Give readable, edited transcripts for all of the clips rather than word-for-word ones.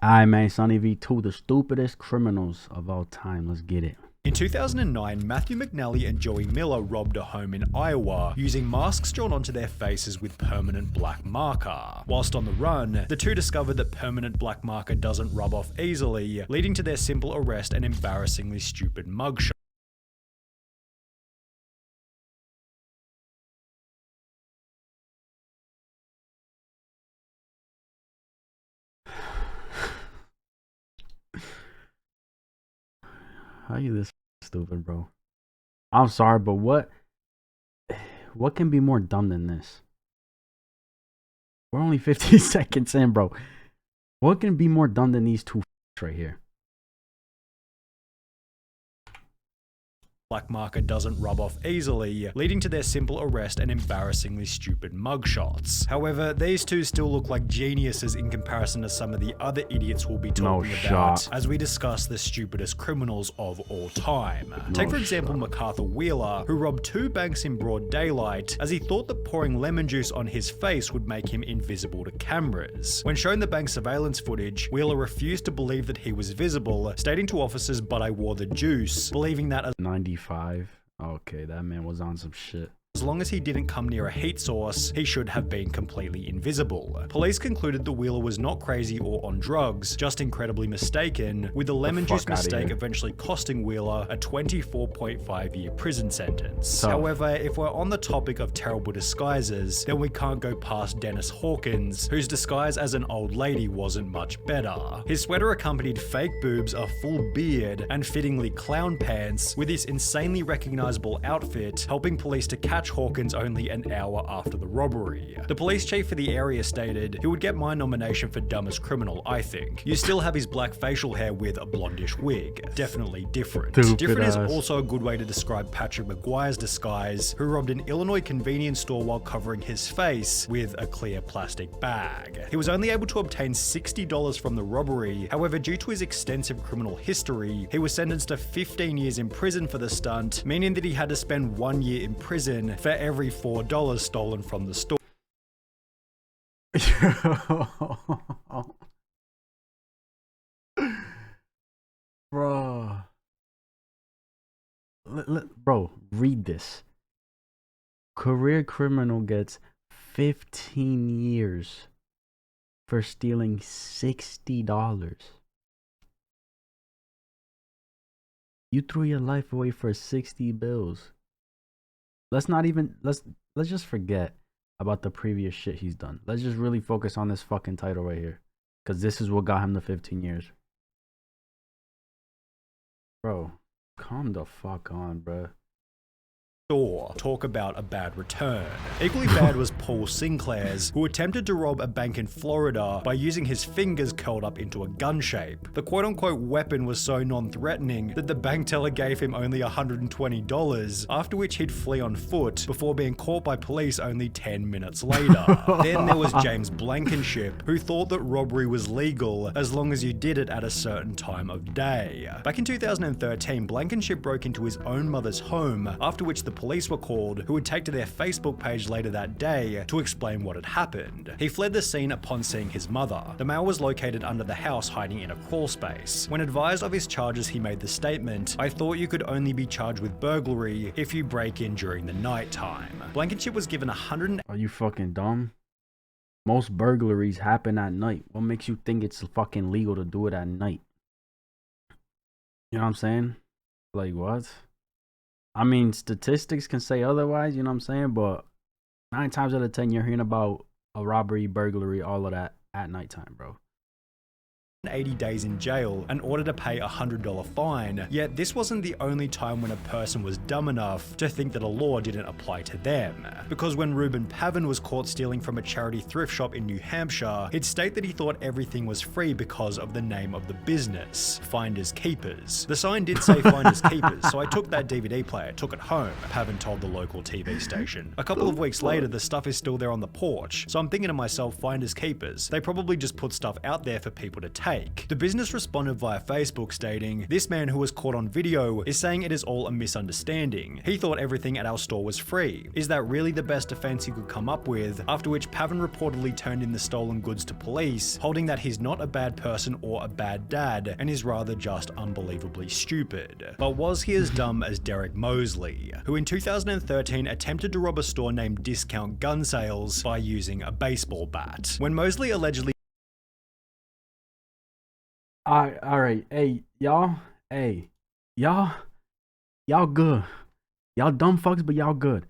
Alright, man, SunnyV2, the stupidest criminals of all time. Let's get it. In 2009, Matthew McNally and Joey Miller robbed a home in Iowa using masks drawn onto their faces with permanent black marker. Whilst on the run, the two discovered that permanent black marker doesn't rub off easily, leading to their simple arrest and embarrassingly stupid mugshot. How you this stupid, bro? I'm sorry, but what can be more dumb than this? We're only 15 seconds in, bro. What can be more dumb than these two right here? Black marker doesn't rub off easily, leading to their simple arrest and embarrassingly stupid mugshots. However, these two still look like geniuses in comparison to some of the other idiots we'll be talking about as we discuss the stupidest criminals of all time. Take for example MacArthur Wheeler, who robbed two banks in broad daylight as he thought that pouring lemon juice on his face would make him invisible to cameras. When shown the bank surveillance footage, Wheeler refused to believe that he was visible, stating to officers, "But I wore the juice," believing that as 95. Okay, that man was on some shit. As long as he didn't come near a heat source, he should have been completely invisible. Police concluded the Wheeler was not crazy or on drugs, just incredibly mistaken, with the lemon juice mistake eventually costing Wheeler a 24.5-year prison sentence. However, if we're on the topic of terrible disguises, then we can't go past Dennis Hawkins, whose disguise as an old lady wasn't much better. His sweater accompanied fake boobs, a full beard, and fittingly clown pants, with this insanely recognizable outfit helping police to catch Hawkins only an hour after the robbery. The police chief for the area stated, "He would get my nomination for dumbest criminal, I think. You still have his black facial hair with a blondish wig. Definitely different." Different is also a good way to describe Patrick McGuire's disguise, who robbed an Illinois convenience store while covering his face with a clear plastic bag. He was only able to obtain $60 from the robbery. However, due to his extensive criminal history, he was sentenced to 15 years in prison for the stunt, meaning that he had to spend 1 year in prison for every $4 stolen from the store. Bro. Bro, read this. Career criminal gets 15 years for stealing $60. You threw your life away for 60 bills. Let's just forget about the previous shit he's done. Let's just really focus on this fucking title right here, because this is what got him the 15 years. Bro, calm the fuck on, bro. Talk about a bad return. Equally bad was Paul Sinclair's, who attempted to rob a bank in Florida by using his fingers curled up into a gun shape. The quote-unquote weapon was so non-threatening that the bank teller gave him only $120, after which he'd flee on foot before being caught by police only 10 minutes later. Then there was James Blankenship, who thought that robbery was legal as long as you did it at a certain time of day. Back in 2013, Blankenship broke into his own mother's home, after which the police were called, who would take to their Facebook page later that day to explain what had happened. He fled the scene upon seeing his mother. The male was located under the house hiding in a crawl space. When advised of his charges, he made the statement, "I thought you could only be charged with burglary if you break in during the night time." Blankenship was given 100. Are you fucking dumb? Most burglaries happen at night. What makes you think it's fucking legal to do it at night? You know what I'm saying? Like, what? I mean, statistics can say otherwise, you know what I'm saying? But 9 times out of 10, you're hearing about a robbery, burglary, all of that at nighttime, bro. 80 days in jail in order to pay a $100 fine, yet this wasn't the only time when a person was dumb enough to think that a law didn't apply to them. Because when Reuben Pavin was caught stealing from a charity thrift shop in New Hampshire, he'd state that he thought everything was free because of the name of the business, Finders Keepers. The sign did say Finders Keepers, so I took that DVD player, took it home, Pavin told the local TV station. A couple of weeks later, the stuff is still there on the porch, so I'm thinking to myself, Finders Keepers, they probably just put stuff out there for people to take. take. The business responded via Facebook stating, "This man who was caught on video is saying it is all a misunderstanding. He thought everything at our store was free. Is that really the best defense he could come up with?" After which Pavan reportedly turned in the stolen goods to police, holding that he's not a bad person or a bad dad, and is rather just unbelievably stupid. But was he as dumb as Derek Mosley, who in 2013 attempted to rob a store named Discount Gun Sales by using a baseball bat? When Mosley allegedly Alright, hey, y'all good. Y'all dumb fucks, but y'all good.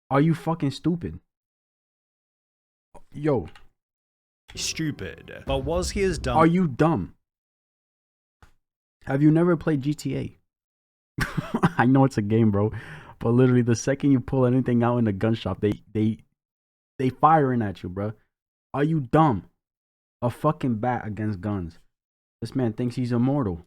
Are you fucking stupid? Yo. Stupid. But was he as dumb? Are you dumb? Have you never played GTA? I know it's a game, bro, but literally the second you pull anything out in the gun shop, they firing at you, bro. Are you dumb? A fucking bat against guns. This man thinks he's immortal.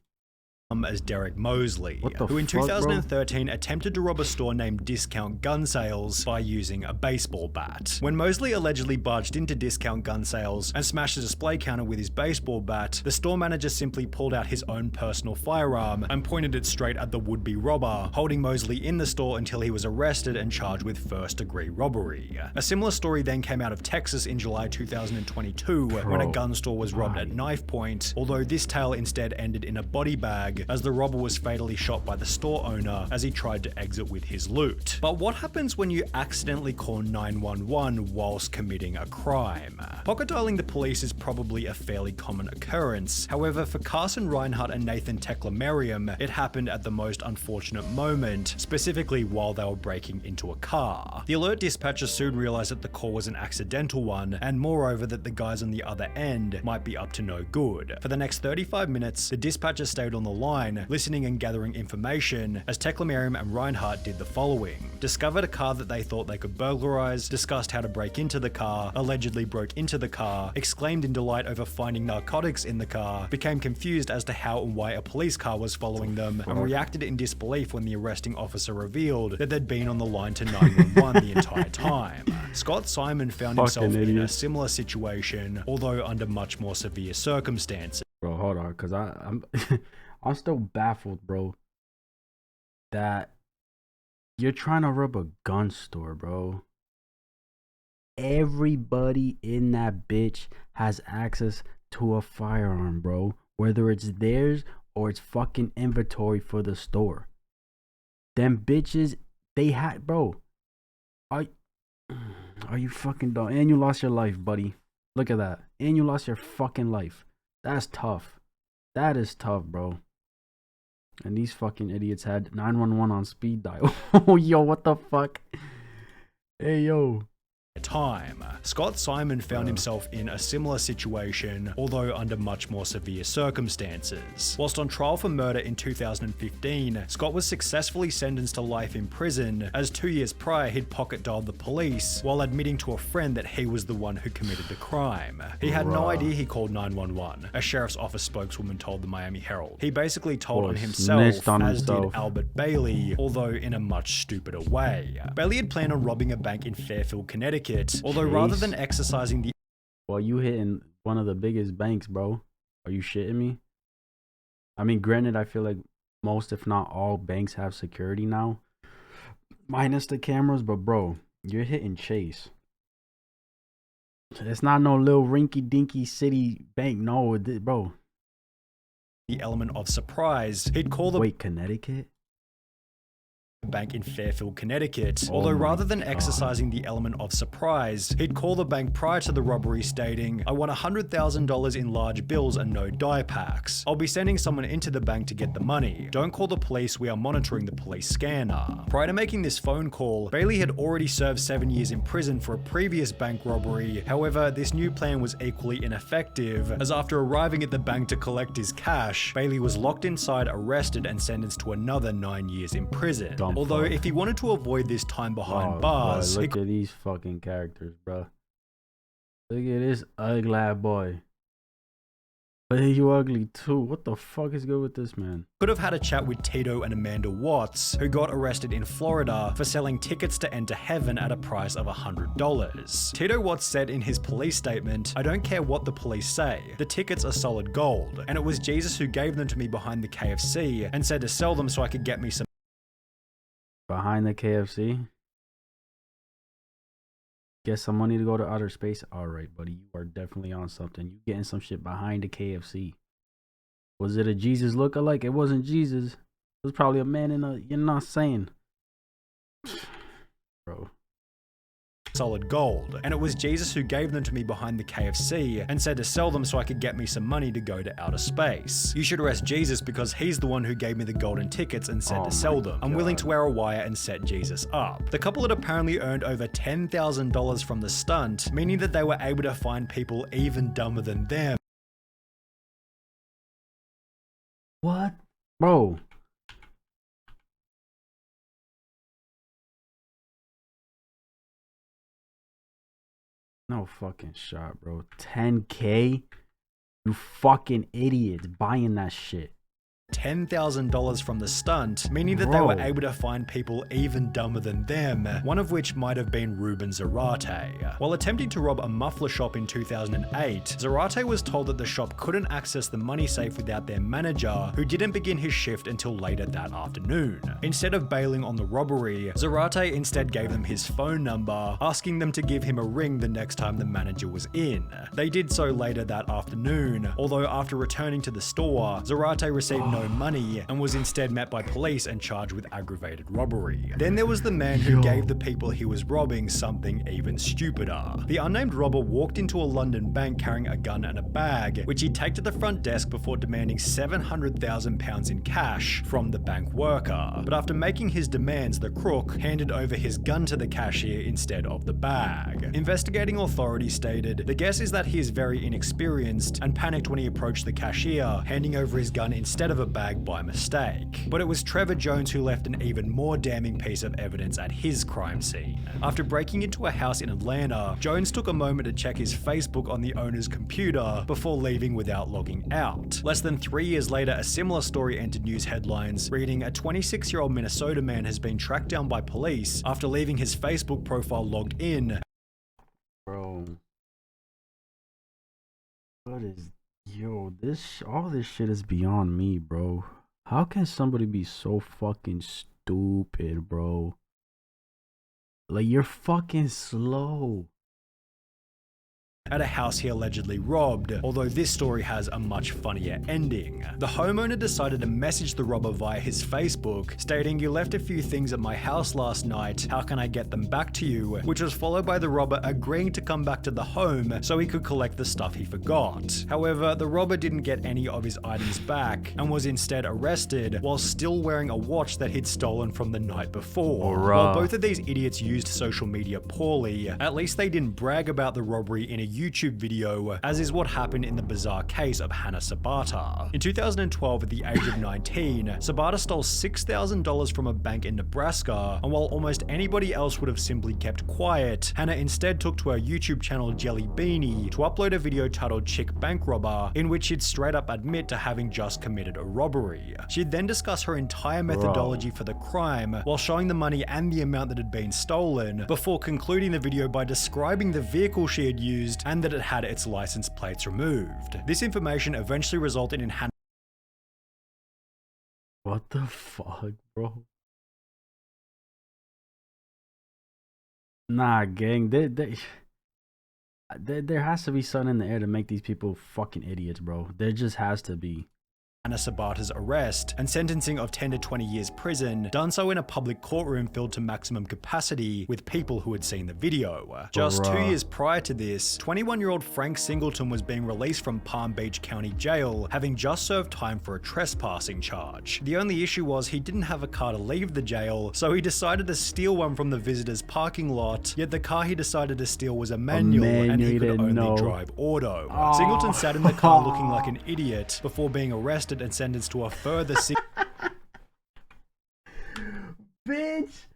As Derek Mosley, who in 2013 attempted to rob a store named Discount Gun Sales by using a baseball bat. When Mosley allegedly barged into Discount Gun Sales and smashed the display counter with his baseball bat, the store manager simply pulled out his own personal firearm and pointed it straight at the would-be robber, holding Mosley in the store until he was arrested and charged with first-degree robbery. A similar story then came out of Texas in July 2022 when a gun store was robbed at knife point, although this tale instead ended in a body bag, as the robber was fatally shot by the store owner as he tried to exit with his loot. But what happens when you accidentally call 911 whilst committing a crime? Pocket dialing the police is probably a fairly common occurrence. However, for Carson Reinhardt and Nathan Teklemariam, it happened at the most unfortunate moment, specifically while they were breaking into a car. The alert dispatcher soon realized that the call was an accidental one, and moreover that the guys on the other end might be up to no good. For the next 35 minutes, the dispatcher stayed on the line, listening and gathering information, as Teklemariam and Reinhardt did the following. Discovered a car that they thought they could burglarize, discussed how to break into the car, allegedly broke into the car, exclaimed in delight over finding narcotics in the car, became confused as to how and why a police car was following them, and reacted in disbelief when the arresting officer revealed that they'd been on the line to 911 the entire time. Scott Simon found himself in a similar situation, although under much more severe circumstances. Bro, hold on, because I'm I'm still baffled, bro, that you're trying to rob a gun store, bro. Everybody in that bitch has access to a firearm, bro. Whether it's theirs or it's fucking inventory for the store. Them bitches, they had, bro. Are you fucking dumb? And you lost your life, buddy. Look at that. And you lost your fucking life. That's tough. That is tough, bro. And these fucking idiots had 911 on speed dial. Oh, yo, what the fuck? Hey, yo. Time. Scott Simon found himself in a similar situation, although under much more severe circumstances. Whilst on trial for murder in 2015, Scott was successfully sentenced to life in prison, as 2 years prior he'd pocket dialed the police while admitting to a friend that he was the one who committed the crime. He had no idea he called 911, a sheriff's office spokeswoman told the Miami Herald. He basically told on himself, as did Albert Bailey, although in a much stupider way. Bailey had planned on robbing a bank in Fairfield, Connecticut, although rather than exercising the— Well, you hitting one of the biggest banks, bro. Are you shitting me? I mean, granted, I feel like most, if not all, banks have security now, minus the cameras, but bro, you're hitting Chase. It's not no little rinky-dinky city bank, no, bro. The element of surprise, he'd call the— Wait, Connecticut? Bank in Fairfield, Connecticut, although rather than exercising the element of surprise, he'd call the bank prior to the robbery stating, "I want $100,000 in large bills and no die packs. I'll be sending someone into the bank to get the money. Don't call the police, we are monitoring the police scanner." Prior to making this phone call, Bailey had already served 7 years in prison for a previous bank robbery. However, this new plan was equally ineffective, as after arriving at the bank to collect his cash, Bailey was locked inside, arrested, and sentenced to another 9 years in prison. Although, if he wanted to avoid this time behind bars... Boy, look at these fucking characters, bro. Look at this ugly boy. Hey, you ugly too. What the fuck is good with this man? Could have had a chat with Tito and Amanda Watts, who got arrested in Florida for selling tickets to enter heaven at a price of $100. Tito Watts said in his police statement, "I don't care what the police say. The tickets are solid gold, and it was Jesus who gave them to me behind the KFC and said to sell them so I could get me some." Behind the KFC? Get some money to go to outer space? Alright, buddy. You are definitely on something. You getting some shit behind the KFC. Was it a Jesus lookalike? It wasn't Jesus. It was probably a man in a, you're not saying. Bro. Solid gold, and it was Jesus who gave them to me behind the KFC and said to sell them so I could get me some money to go to outer space. You should arrest Jesus because he's the one who gave me the golden tickets and said to sell them. I'm willing to wear a wire and set Jesus up. The couple had apparently earned over $10,000 from the stunt, meaning that they were able to find people even dumber than them. What? Bro. No fucking shot, bro. 10K? You fucking idiots buying that shit. $10,000 from the stunt, meaning that they were able to find people even dumber than them, one of which might have been Ruben Zarate. While attempting to rob a muffler shop in 2008, Zarate was told that the shop couldn't access the money safe without their manager, who didn't begin his shift until later that afternoon. Instead of bailing on the robbery, Zarate instead gave them his phone number, asking them to give him a ring the next time the manager was in. They did so later that afternoon, although after returning to the store, Zarate received no money and was instead met by police and charged with aggravated robbery. Then there was the man who gave the people he was robbing something even stupider. The unnamed robber walked into a London bank carrying a gun and a bag, which he'd take to the front desk before demanding £700,000 in cash from the bank worker. But after making his demands, the crook handed over his gun to the cashier instead of the bag. Investigating authorities stated, the guess is that he is very inexperienced and panicked when he approached the cashier, handing over his gun instead of a bag by mistake. But it was Trevor Jones who left an even more damning piece of evidence at his crime scene. After breaking into a house in Atlanta, Jones took a moment to check his Facebook on the owner's computer before leaving without logging out. Less than 3 years later, a similar story entered news headlines, reading, "A 26-year-old Minnesota man has been tracked down by police after leaving his Facebook profile logged in." Bro. What is... Yo, all this shit is beyond me, bro. How can somebody be so fucking stupid, bro? Like, you're fucking slow. At a house he allegedly robbed, although this story has a much funnier ending. The homeowner decided to message the robber via his Facebook, stating, "You left a few things at my house last night, how can I get them back to you?" Which was followed by the robber agreeing to come back to the home so he could collect the stuff he forgot. However, the robber didn't get any of his items back and was instead arrested while still wearing a watch that he'd stolen from the night before. While both of these idiots used social media poorly, at least they didn't brag about the robbery in a YouTube video, as is what happened in the bizarre case of Hannah Sabata. In 2012, at the age of 19, Sabata stole $6,000 from a bank in Nebraska, and while almost anybody else would have simply kept quiet, Hannah instead took to her YouTube channel Jelly Beanie to upload a video titled Chick Bank Robber, in which she'd straight up admit to having just committed a robbery. She'd then discuss her entire methodology for the crime, while showing the money and the amount that had been stolen, before concluding the video by describing the vehicle she had used and that it had its license plates removed. This information eventually resulted in Hannah. What the fuck, bro? Nah, gang, there has to be something in the air to make these people fucking idiots, bro. There just has to be. Hannah Sabata's arrest and sentencing of 10 to 20 years prison, done so in a public courtroom filled to maximum capacity with people who had seen the video. Just 2 years prior to this, 21-year-old Frank Singleton was being released from Palm Beach County Jail, having just served time for a trespassing charge. The only issue was he didn't have a car to leave the jail, so he decided to steal one from the visitors' parking lot, yet the car he decided to steal was a manual and he could only drive auto. Singleton sat in the car looking like an idiot before being arrested and sentenced to a further 6. Bitch,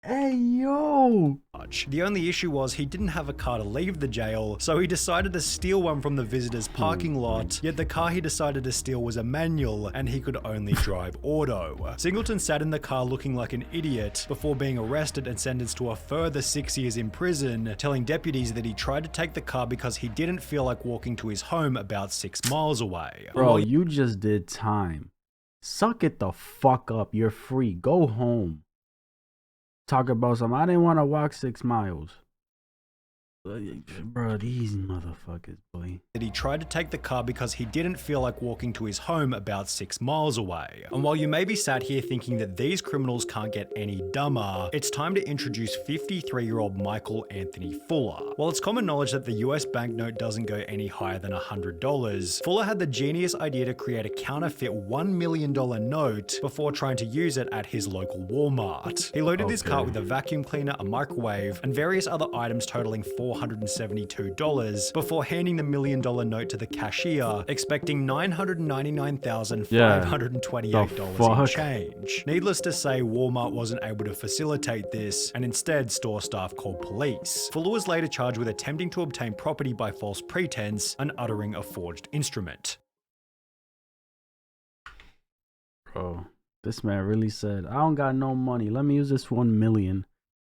Hey, yo. The only issue was he didn't have a car to leave the jail, so he decided to steal one from the visitors' parking lot, yet the car he decided to steal was a manual, and he could only drive auto. Singleton sat in the car looking like an idiot before being arrested and sentenced to a further 6 years in prison, telling deputies that he tried to take the car because he didn't feel like walking to his home about 6 miles away. Bro, you just did time. Suck it the fuck up. You're free. Go home. Talk about something. I didn't want to walk 6 miles. Bro, these motherfuckers, boy. That he tried to take the car because he didn't feel like walking to his home about 6 miles away. And while you may be sat here thinking that these criminals can't get any dumber, it's time to introduce 53-year-old Michael Anthony Fuller. While it's common knowledge that the US banknote doesn't go any higher than $100, Fuller had the genius idea to create a counterfeit $1 million note before trying to use it at his local Walmart. He loaded his cart with a vacuum cleaner, a microwave, and various other items totaling $472 before handing the $1 million note to the cashier, expecting $999,528 in change. Needless to say, Walmart wasn't able to facilitate this, and instead store staff called police. Fuller was later charged with attempting to obtain property by false pretense and uttering a forged instrument. Bro, this man really said, I don't got no money. Let me use this 1 million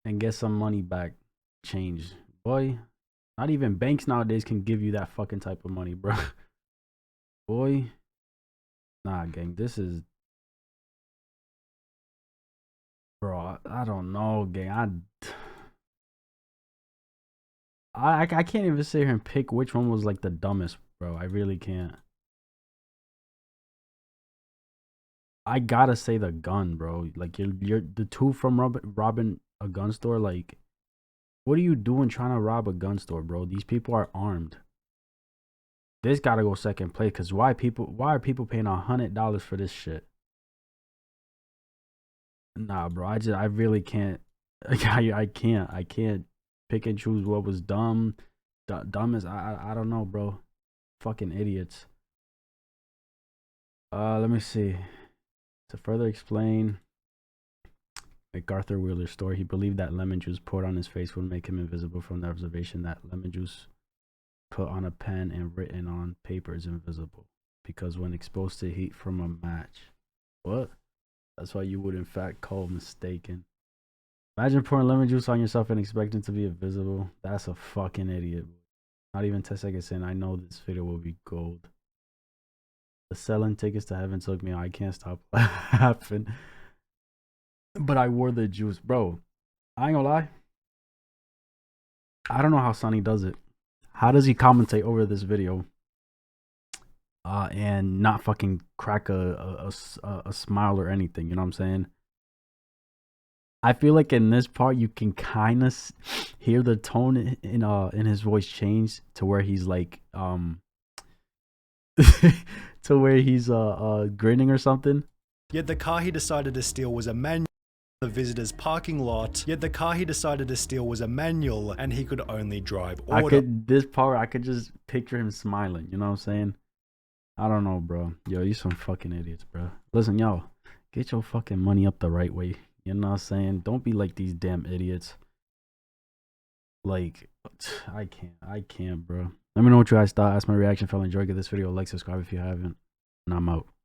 and get some money back. Change. Boy, not even banks nowadays can give you that fucking type of money, bro. Boy. Nah, gang, this is... Bro, I don't know, gang. I can't even sit here and pick which one was like the dumbest, bro. I really can't. I gotta say the gun, bro. Like, you're the two from robbing a gun store, like... What are you doing trying to rob a gun store, bro? These people are armed. This gotta go second place, because why are people paying $100 for this shit? Nah, bro, I really can't. I can't pick and choose what was dumb. Dumbest, I don't know, bro. Fucking idiots. Let me see. To further explain MacArthur Wheeler's story, he believed that lemon juice poured on his face would make him invisible from the observation that lemon juice put on a pen and written on paper is invisible because when exposed to heat from a match. What? That's why you would in fact call mistaken. Imagine pouring lemon juice on yourself and expecting to be invisible. That's a fucking idiot. Not even 10 seconds in, I know this video will be gold. The selling tickets to heaven took me. I can't stop laughing. But I wore the juice. Bro, I ain't gonna lie. I don't know how Sunny does it. How does he commentate over this video and not fucking crack a smile or anything? You know what I'm saying? I feel like in this part you can kind of hear the tone in his voice change to where he's like to where he's grinning or something. Yet the car he decided to steal was a manual. The visitor's parking lot, yet the car he decided to steal was a manual and he could only drive auto. This part I could just picture him smiling, you know what I'm saying? I don't know, bro. Yo, you some fucking idiots, bro. Listen, yo, get your fucking money up the right way. You know what I'm saying? Don't be like these damn idiots. Like, I can't, bro. Let me know what you guys thought. Ask my reaction. If you enjoyed, give this video a like, subscribe if you haven't, and I'm out.